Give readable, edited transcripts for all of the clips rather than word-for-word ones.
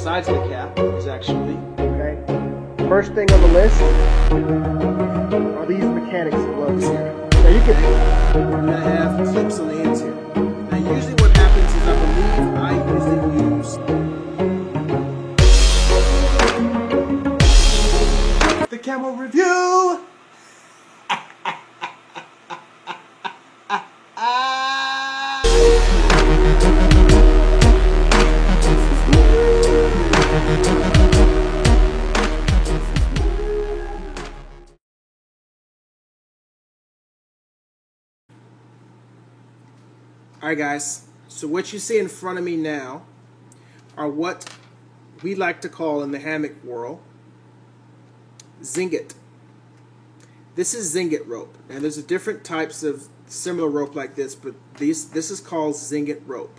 sides of the cap is actually. Okay. First thing on the list are these mechanics gloves here. Now you can. We're gonna have clips on the ends here. Now usually what happens is I usually use the Camo Review. Alright guys, so what you see in front of me now are what we like to call in the hammock world Zingit. This is Zingit rope, and there's different types of similar rope like this, but this is called Zingit rope.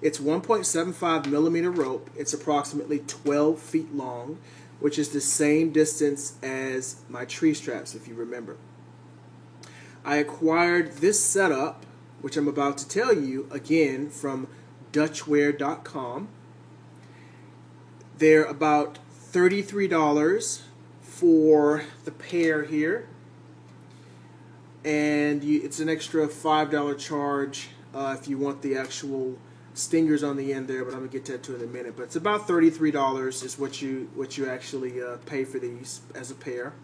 It's 1.75 millimeter rope. It's approximately 12 feet long, which is the same distance as my tree straps, if you remember. I acquired this setup, which I'm about to tell you, again, from Dutchwear.com. They're about $33 for the pair here. And it's an extra $5 charge if you want the actual stingers on the end there, but I'm going to get to that in a minute. But it's about $33 is what you actually pay for these as a pair.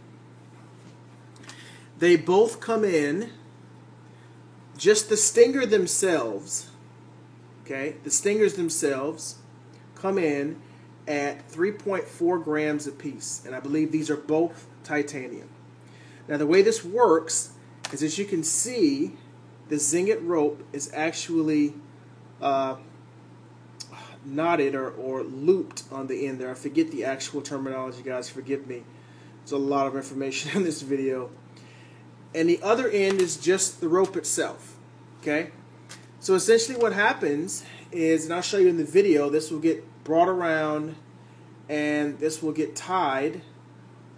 They both come in. Just the stinger themselves, okay, the stingers themselves come in at 3.4 grams apiece, and I believe these are both titanium. Now the way this works is, as you can see, the Zingit rope is actually knotted or looped on the end there. I forget the actual terminology, guys, forgive me. There's a lot of information in this video. And the other end is just the rope itself. Okay? So essentially what happens is, and I'll show you in the video, this will get brought around and this will get tied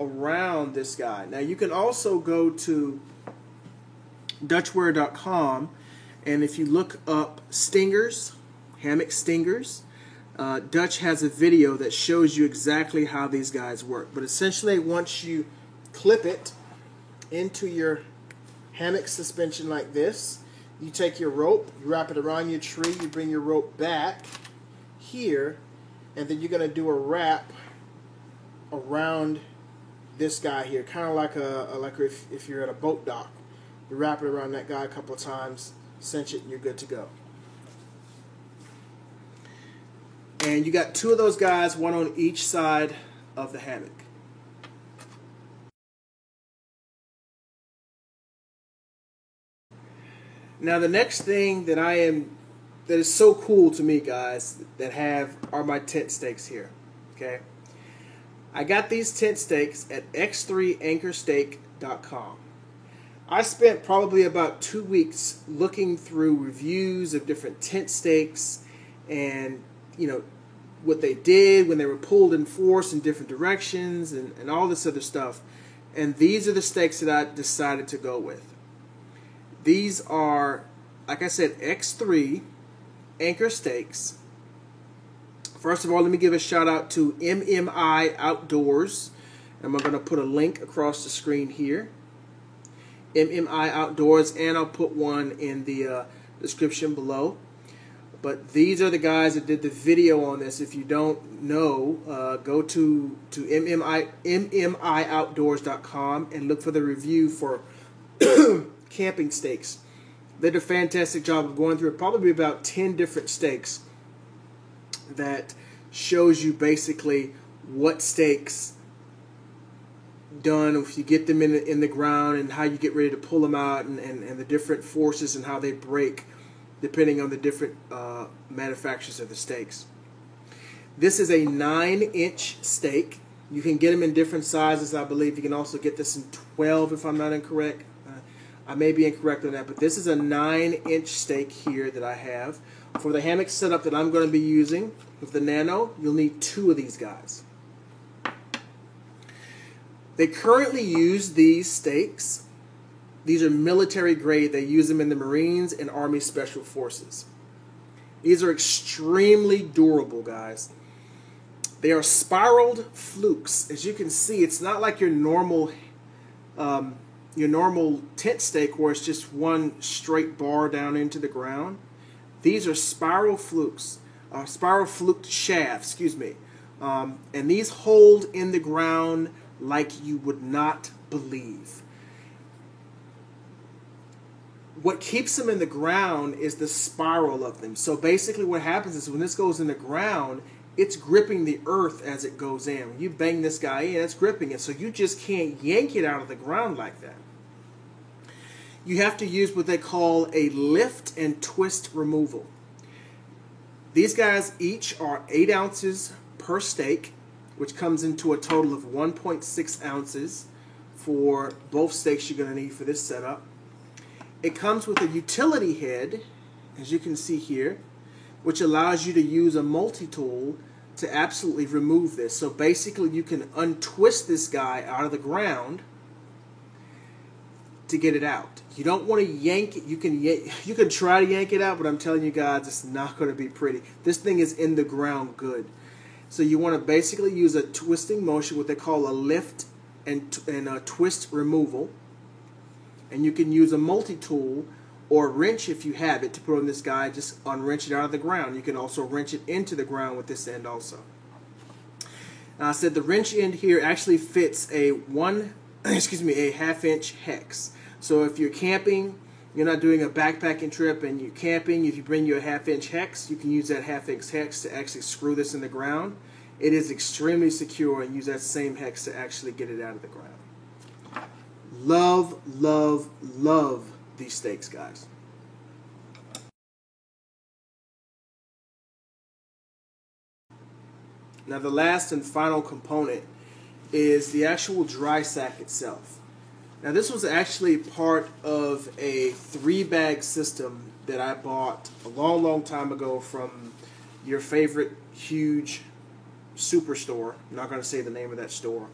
around this guy. Now you can also go to Dutchwear.com, and if you look up stingers, hammock stingers, Dutch has a video that shows you exactly how these guys work. But essentially once you clip it into your hammock suspension like this, you take your rope, you wrap it around your tree, you bring your rope back here, and then you're going to do a wrap around this guy here, kind of like if you're at a boat dock. You wrap it around that guy a couple of times, cinch it, and you're good to go. And you got two of those guys, one on each side of the hammock. Now the next thing that is so cool to me, guys, are my tent stakes here. Okay, I got these tent stakes at x3anchorstake.com. I spent probably about 2 weeks looking through reviews of different tent stakes, and what they did when they were pulled and forced in different directions, and all this other stuff. And these are the stakes that I decided to go with. These are, like I said, X3 anchor stakes. First of all, let me give a shout out to MMI Outdoors. I'm going to put a link across the screen here. MMI Outdoors, and I'll put one in the description below. But these are the guys that did the video on this. If you don't know, go to MMIOutdoors.com and look for the review for camping stakes. They did a fantastic job of going through probably about 10 different stakes that shows you basically what stakes done if you get them in the ground, and how you get ready to pull them out, and the different forces and how they break depending on the different manufacturers of the stakes. This is a 9-inch stake. You can get them in different sizes, I believe. You can also get this in 12 if I'm not incorrect. I may be incorrect on that, but this is a 9-inch stake here that I have. For the hammock setup that I'm going to be using with the Nano, you'll need 2 of these guys. They currently use these stakes. These are military grade. They use them in the Marines and Army Special Forces. These are extremely durable, guys. They are spiraled flukes. As you can see, it's not like your normal tent stake where it's just one straight bar down into the ground. These are spiral flukes, spiral fluked shafts, excuse me. And these hold in the ground like you would not believe. What keeps them in the ground is the spiral of them. So basically what happens is when this goes in the ground, it's gripping the earth as it goes in. When you bang this guy in, it's gripping it. So you just can't yank it out of the ground like that. You have to use what they call a lift and twist removal. These guys each are 8 ounces per stake, which comes into a total of 1.6 ounces for both stakes you're going to need for this setup. It comes with a utility head, as you can see here, which allows you to use a multi-tool to absolutely remove this. So basically you can untwist this guy out of the ground to get it out. You don't want to yank it. You can try to yank it out, but I'm telling you guys, it's not going to be pretty. This thing is in the ground good. So you want to basically use a twisting motion, what they call a lift and a twist removal. And you can use a multi-tool or a wrench if you have it to put on this guy. Just unwrench it out of the ground. You can also wrench it into the ground with this end also. Now I said the wrench end here actually fits a a half-inch hex. So if you're camping, you're not doing a backpacking trip and you're camping, if you bring you a half-inch hex, you can use that half-inch hex to actually screw this in the ground. It is extremely secure, and use that same hex to actually get it out of the ground. Love, love, love these stakes, guys. Now the last and final component is the actual dry sack itself. Now this was actually part of a 3-bag system that I bought a long, long time ago from your favorite huge superstore. I'm not going to say the name of that store.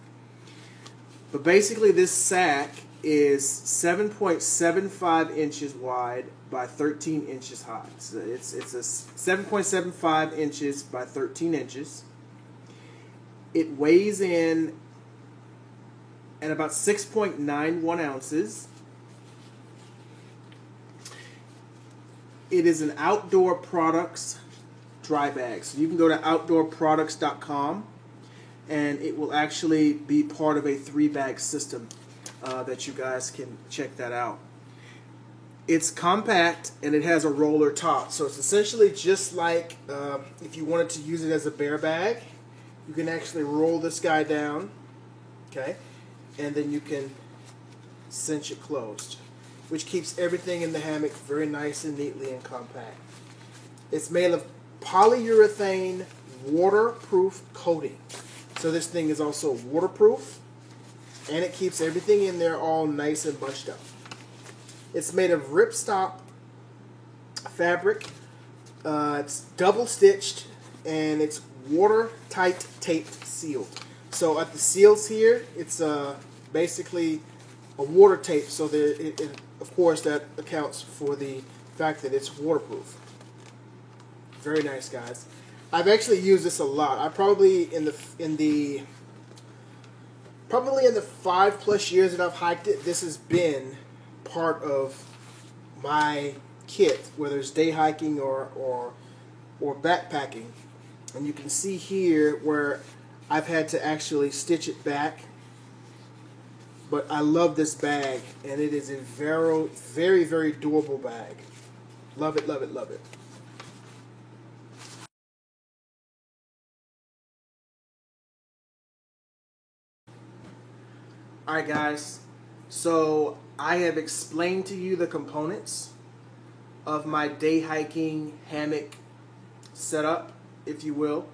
But basically this sack is 7.75 inches wide by 13 inches high. So it's a 7.75 inches by 13 inches. It weighs in at about 6.91 ounces. It is an Outdoor Products dry bag. So you can go to outdoorproducts.com and it will actually be part of a 3-bag system that you guys can check that out. It's compact and it has a roller top. So it's essentially just like if you wanted to use it as a bear bag, you can actually roll this guy down, okay, and then you can cinch it closed, which keeps everything in the hammock very nice and neatly and compact. It's made of polyurethane waterproof coating. So this thing is also waterproof, and it keeps everything in there all nice and bunched up. It's made of ripstop fabric. It's double stitched, and it's watertight taped sealed. So at the seals here, it's basically a water tape, so of course that accounts for the fact that it's waterproof. Very nice, guys. I've actually used this a lot. I probably in the 5+ years that I've hiked it, this has been part of my kit, whether it's day hiking or backpacking. And you can see here where I've had to actually stitch it back. But I love this bag, and it is a very, very, very durable bag. Love it, love it, love it. Alright guys, so I have explained to you the components of my day hiking hammock setup, if you will.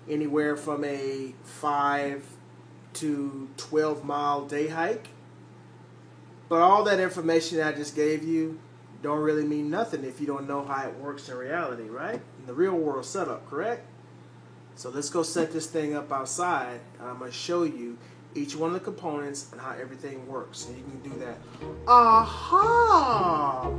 Anywhere from a 5 to 12 mile day hike. But all that information I just gave you don't really mean nothing if you don't know how it works in reality, right? In the real world setup, correct? So let's go set this thing up outside, and I'm going to show you each one of the components and how everything works. And you can do that aha